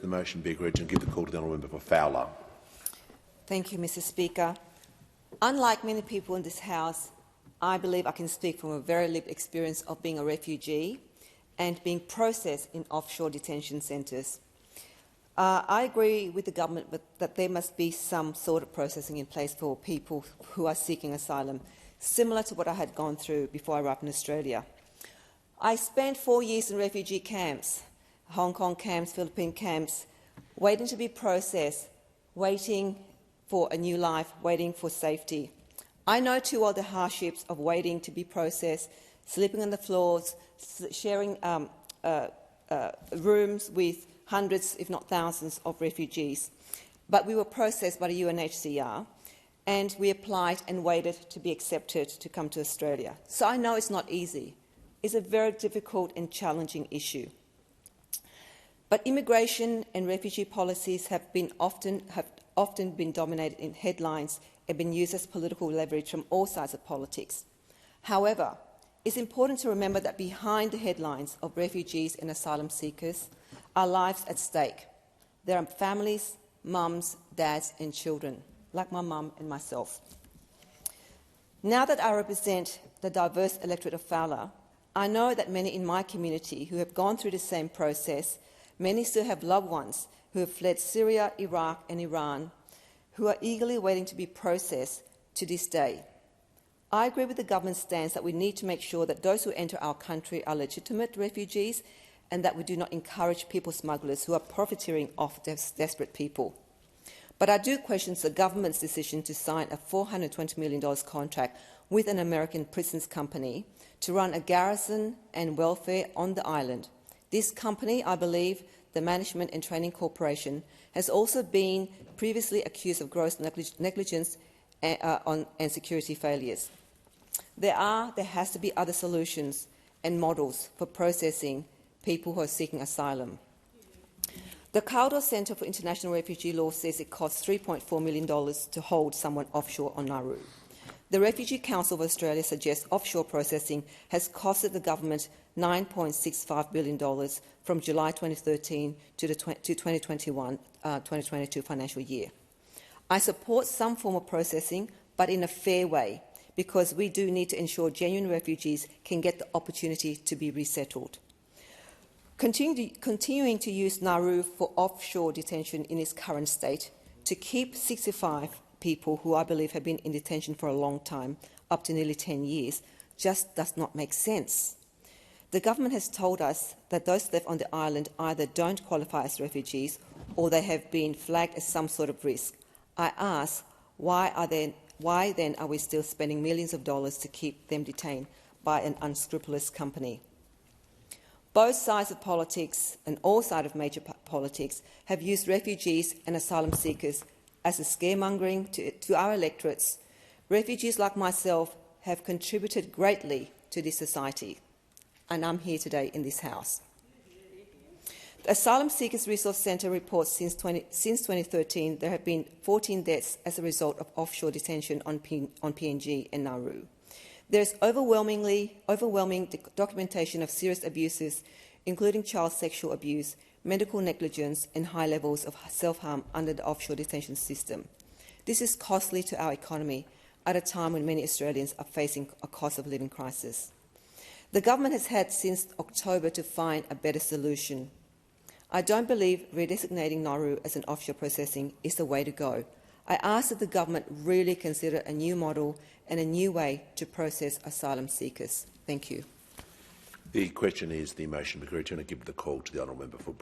motion be agreed to and give the call to the honourable member for Fowler. Thank you, Mr Speaker. Unlike many people in this House, I believe I can speak from a very lived experience of being a refugee and being processed in offshore detention centres. I agree with the government that there must be some sort of processing in place for people who are seeking asylum, similar to what I had gone through before I arrived in Australia. I spent 4 years in refugee camps, Hong Kong camps, Philippine camps, waiting to be processed, waiting for a new life, waiting for safety. I know too well the hardships of waiting to be processed, sleeping on the floors, sharing rooms with hundreds, if not thousands, of refugees. But we were processed by the UNHCR, and we applied and waited to be accepted to come to Australia. So I know it's not easy. It's a very difficult and challenging issue. But immigration and refugee policies have often been dominated in headlines and been used as political leverage from all sides of politics. However, it's important to remember that behind the headlines of refugees and asylum seekers are lives at stake. There are families, mums, dads and children, like my mum and myself. Now that I represent the diverse electorate of Fowler, I know that many in my community who have gone through the same process, many still have loved ones who have fled Syria, Iraq and Iran, who are eagerly waiting to be processed to this day. I agree with the government's stance that we need to make sure that those who enter our country are legitimate refugees and that we do not encourage people smugglers who are profiteering off desperate people. But I do question the government's decision to sign a $420 million contract with an American prisons company to run a garrison and welfare on the island. This company, I believe, the Management and Training Corporation, has also been previously accused of gross negligence and security failures. There has to be other solutions and models for processing people who are seeking asylum. The Caldor Centre for International Refugee Law says it costs $3.4 million to hold someone offshore on Nauru. The Refugee Council of Australia suggests offshore processing has costed the government $9.65 billion from July 2013 to the 2022 financial year. I support some form of processing, but in a fair way, because we do need to ensure genuine refugees can get the opportunity to be resettled. Continuing to use Nauru for offshore detention in its current state to keep 65 people who I believe have been in detention for a long time, up to nearly 10 years, just does not make sense. The government has told us that those left on the island either don't qualify as refugees or they have been flagged as some sort of risk. I ask, why then are we still spending millions of dollars to keep them detained by an unscrupulous company? Both sides of politics and all sides of major politics have used refugees and asylum seekers as a scaremongering to our electorates. Refugees like myself have contributed greatly to this society, and I'm here today in this House. The Asylum Seekers Resource Centre reports since 2013 there have been 14 deaths as a result of offshore detention on PNG and Nauru. There is overwhelming documentation of serious abuses, including child sexual abuse, medical negligence and high levels of self-harm under the offshore detention system. This is costly to our economy at a time when many Australians are facing a cost of living crisis. The government has had since October to find a better solution. I don't believe redesignating Nauru as an offshore processing is the way to go. I ask that the government really consider a new model and a new way to process asylum seekers. Thank you. The question is the motion be agreed to and I give the call to the honourable member for